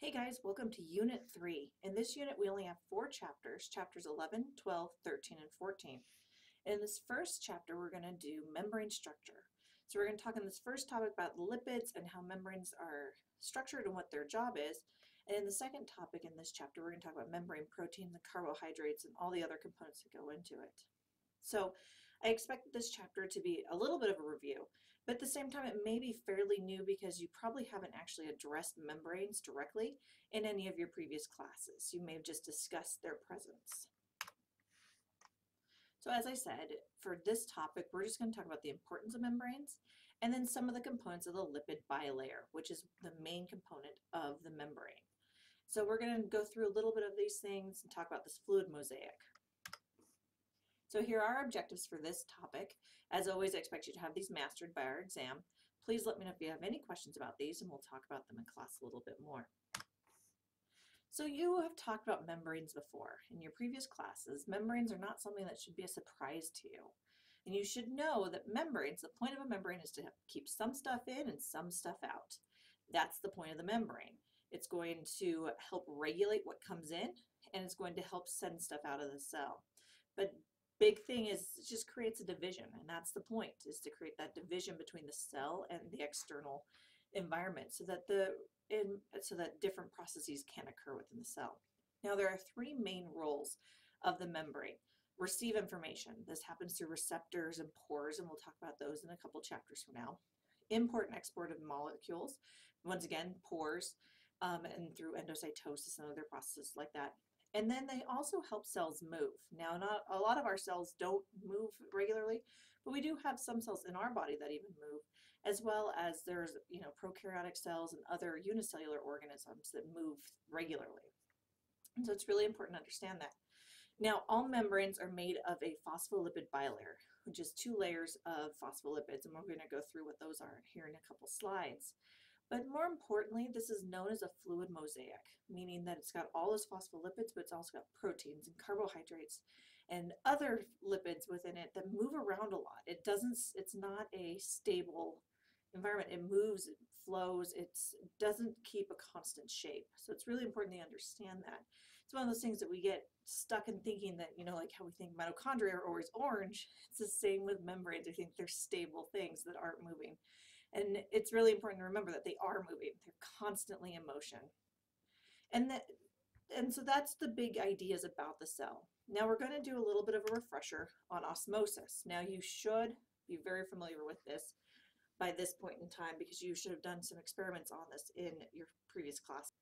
Hey guys, welcome to Unit 3. In this unit we only have 4 chapters, chapters 11, 12, 13, and 14. In this first chapter we're going to do membrane structure. So we're going to talk in this first topic about lipids and how membranes are structured and what their job is. And in the second topic in this chapter we're going to talk about membrane proteins and carbohydrates and all the other components that go into it. So I expect this chapter to be a little bit of a review, but at the same time it may be fairly new because you probably haven't actually addressed membranes directly in any of your previous classes. You may have just discussed their presence. So as I said, for this topic we're just going to talk about the importance of membranes and then some of the components of the lipid bilayer, which is the main component of the membrane. So we're going to go through a little bit of these things and talk about this fluid mosaic. So here are our objectives for this topic. As always, I expect you to have these mastered by our exam. Please let me know if you have any questions about these and we'll talk about them in class a little bit more. So you have talked about membranes before in your previous classes. Membranes are not something that should be a surprise to you. And you should know that membranes, the point of a membrane is to keep some stuff in and some stuff out. That's the point of the membrane. It's going to help regulate what comes in and it's going to help send stuff out of the cell. But big thing is it just creates a division, and that's the point, is to create that division between the cell and the external environment so that different processes can occur within the cell. Now there are 3 main roles of the membrane. Receive information. This happens through receptors and pores, and we'll talk about those in a couple chapters from now. Import and export of molecules, once again pores, and through endocytosis and other processes like that. And then they also help cells move. Now, not a lot of our cells don't move regularly, but we do have some cells in our body that even move, as well as there's, prokaryotic cells and other unicellular organisms that move regularly. And so it's really important to understand that. Now, all membranes are made of a phospholipid bilayer, which is 2 layers of phospholipids, and we're going to go through what those are here in a couple slides. But more importantly, this is known as a fluid mosaic, meaning that it's got all those phospholipids, but it's also got proteins and carbohydrates and other lipids within it that move around a lot. It's not a stable environment. It moves, it flows, it doesn't keep a constant shape. So it's really important to understand that. It's one of those things that we get stuck in thinking that, like how we think mitochondria are always orange. It's the same with membranes. We think they're stable things that aren't moving. And it's really important to remember that they are moving. They're constantly in motion. And so that's the big ideas about the cell. Now we're going to do a little bit of a refresher on osmosis. Now you should be very familiar with this by this point in time because you should have done some experiments on this in your previous class.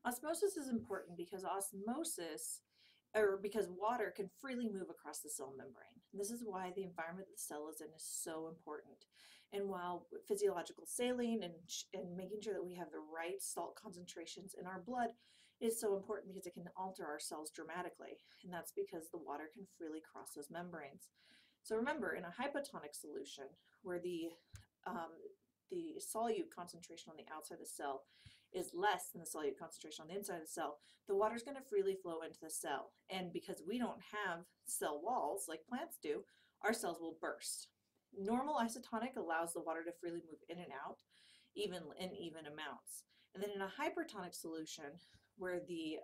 Osmosis is important because because water can freely move across the cell membrane. And this is why the environment the cell is in is so important. And while physiological saline and making sure that we have the right salt concentrations in our blood is so important because it can alter our cells dramatically. And that's because the water can freely cross those membranes. So remember, in a hypotonic solution where the solute concentration on the outside of the cell is less than the solute concentration on the inside of the cell, the water is going to freely flow into the cell. And because we don't have cell walls like plants do, our cells will burst. Normal isotonic allows the water to freely move in and out in even amounts. And then in a hypertonic solution where the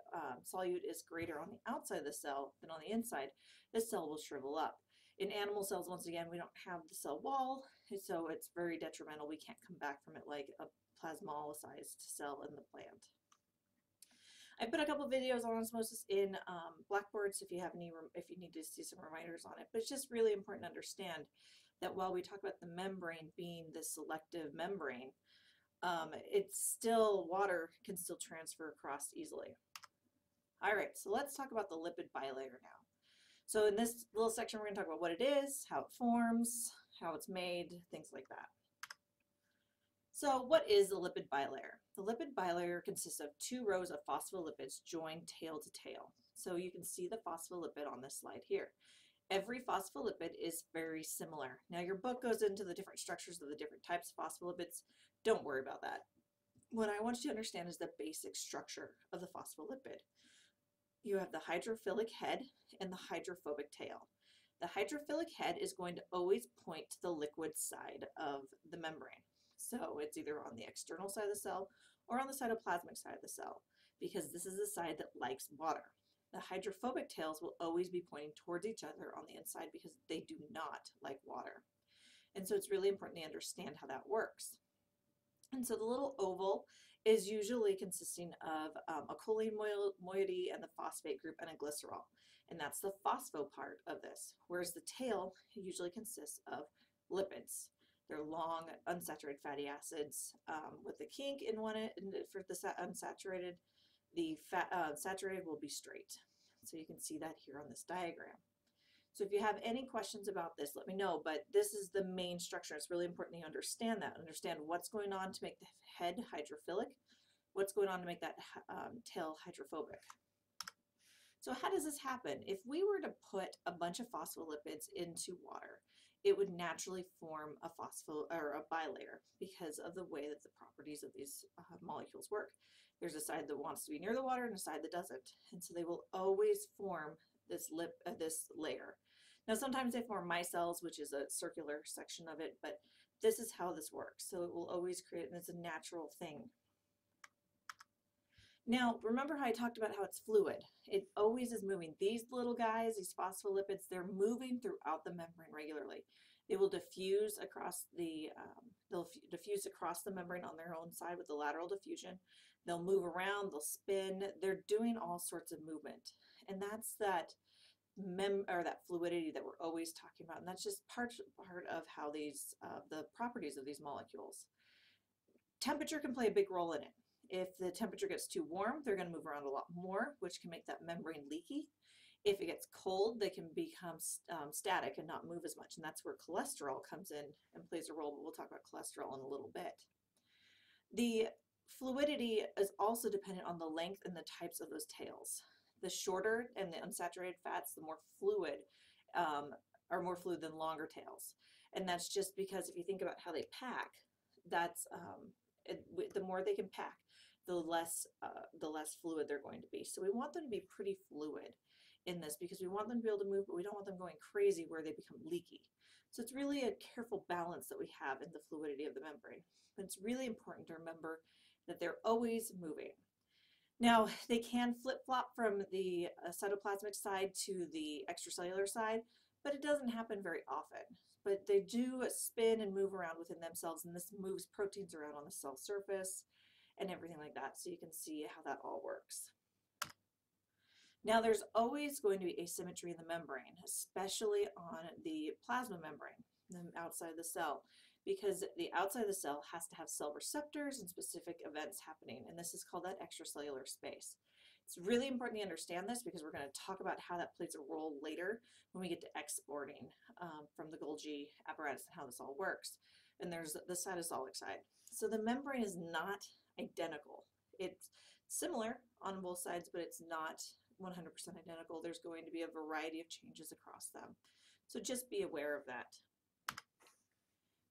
solute is greater on the outside of the cell than on the inside, the cell will shrivel up. In animal cells, once again, we don't have the cell wall, so it's very detrimental. We can't come back from it like a plasmolyzed cell in the plant. I put a couple videos on osmosis in Blackboard, so if you need to see some reminders on it. But it's just really important to understand that while we talk about the membrane being the selective membrane, it's still, water can still transfer across easily. All right, so let's talk about the lipid bilayer now. So in this little section, we're going to talk about what it is, how it forms, how it's made, things like that. So what is the lipid bilayer? The lipid bilayer consists of 2 rows of phospholipids joined tail to tail. So you can see the phospholipid on this slide here. Every phospholipid is very similar. Now your book goes into the different structures of the different types of phospholipids. Don't worry about that. What I want you to understand is the basic structure of the phospholipid. You have the hydrophilic head and the hydrophobic tail. The hydrophilic head is going to always point to the liquid side of the membrane. So it's either on the external side of the cell or on the cytoplasmic side of the cell, because this is the side that likes water. The hydrophobic tails will always be pointing towards each other on the inside because they do not like water. And so it's really important to understand how that works. And so the little oval is usually consisting of a choline moiety and the phosphate group and a glycerol. And that's the phospho part of this, whereas the tail usually consists of lipids. They're long, unsaturated fatty acids with the kink in one end. For the unsaturated, the saturated will be straight. So you can see that here on this diagram. So if you have any questions about this, let me know, but this is the main structure. It's really important you understand that, understand what's going on to make the head hydrophilic, what's going on to make that tail hydrophobic. So how does this happen? If we were to put a bunch of phospholipids into water, it would naturally form a bilayer because of the way that the properties of these molecules work. There's a side that wants to be near the water and a side that doesn't, and so they will always form this layer. Now sometimes they form micelles, which is a circular section of it, but this is how this works. So it will always create, and it's a natural thing. Now remember how I talked about how it's fluid? It always is moving. These little guys, these phospholipids, they're moving throughout the membrane regularly. They will diffuse across the membrane on their own side with the lateral diffusion. They'll move around, they'll spin, they're doing all sorts of movement. And that's that fluidity that we're always talking about. And that's just part of how these, the properties of these molecules. Temperature can play a big role in it. If the temperature gets too warm, they're going to move around a lot more, which can make that membrane leaky. If it gets cold, they can become static and not move as much. And that's where cholesterol comes in and plays a role, but we'll talk about cholesterol in a little bit. The fluidity is also dependent on the length and the types of those tails. The shorter and the unsaturated fats, the more fluid, are more fluid than longer tails. And that's just because if you think about how they pack, that's the more they can pack, the less fluid they're going to be. So we want them to be pretty fluid in this because we want them to be able to move, but we don't want them going crazy where they become leaky. So it's really a careful balance that we have in the fluidity of the membrane. But it's really important to remember that they're always moving. Now, they can flip-flop from the cytoplasmic side to the extracellular side, but it doesn't happen very often. But they do spin and move around within themselves, and this moves proteins around on the cell surface and everything like that, so you can see how that all works. Now, there's always going to be asymmetry in the membrane, especially on the plasma membrane, the outside of the cell, because the outside of the cell has to have cell receptors and specific events happening, and this is called that extracellular space. It's really important to understand this because we're going to talk about how that plays a role later when we get to exporting from the Golgi apparatus and how this all works. And there's the cytosolic side. So the membrane is not identical. It's similar on both sides, but it's not 100% identical. There's going to be a variety of changes across them. So just be aware of that.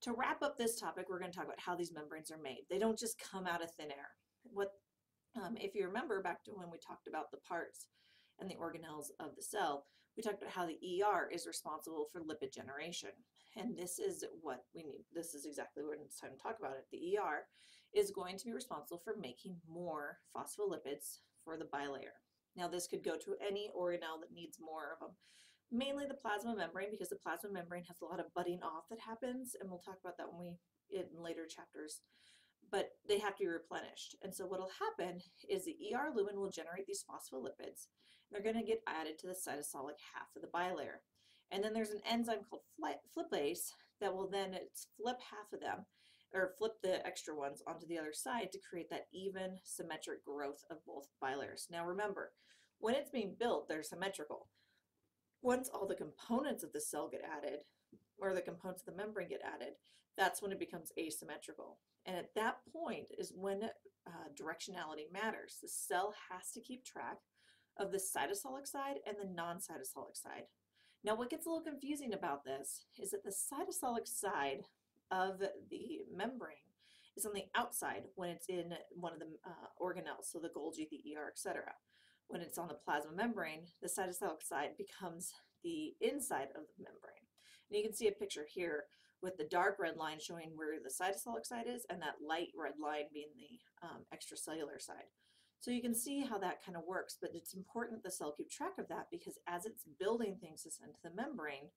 To wrap up this topic, we're going to talk about how these membranes are made. They don't just come out of thin air. If you remember back to when we talked about the parts and the organelles of the cell, we talked about how the ER is responsible for lipid generation. And this is what we need. This is exactly what it's time to talk about it. The ER is going to be responsible for making more phospholipids for the bilayer. Now this could go to any organelle that needs more of them. Mainly the plasma membrane, because the plasma membrane has a lot of budding off that happens, and we'll talk about that in later chapters. But they have to be replenished. And so what will happen is the ER lumen will generate these phospholipids. They're going to get added to the cytosolic half of the bilayer. And then there's an enzyme called flipase that will then flip half of them, or flip the extra ones onto the other side to create that even symmetric growth of both bilayers. Now remember, when it's being built, they're symmetrical. Once all the components of the cell get added, or the components of the membrane get added, that's when it becomes asymmetrical. And at that point is when directionality matters. The cell has to keep track of the cytosolic side and the non-cytosolic side. Now what gets a little confusing about this is that the cytosolic side of the membrane is on the outside when it's in one of the organelles, so the Golgi, the ER, etc. When it's on the plasma membrane, the cytosolic side becomes the inside of the membrane. And you can see a picture here with the dark red line showing where the cytosolic side is, and that light red line being the extracellular side. So you can see how that kind of works, but it's important the cell keep track of that, because as it's building things to send to the membrane,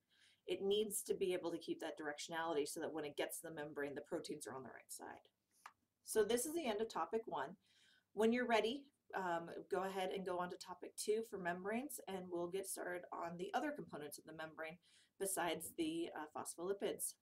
it needs to be able to keep that directionality so that when it gets to the membrane, the proteins are on the right side. So this is the end of topic 1. When you're ready, go ahead and go on to topic 2 for membranes, and we'll get started on the other components of the membrane besides the phospholipids.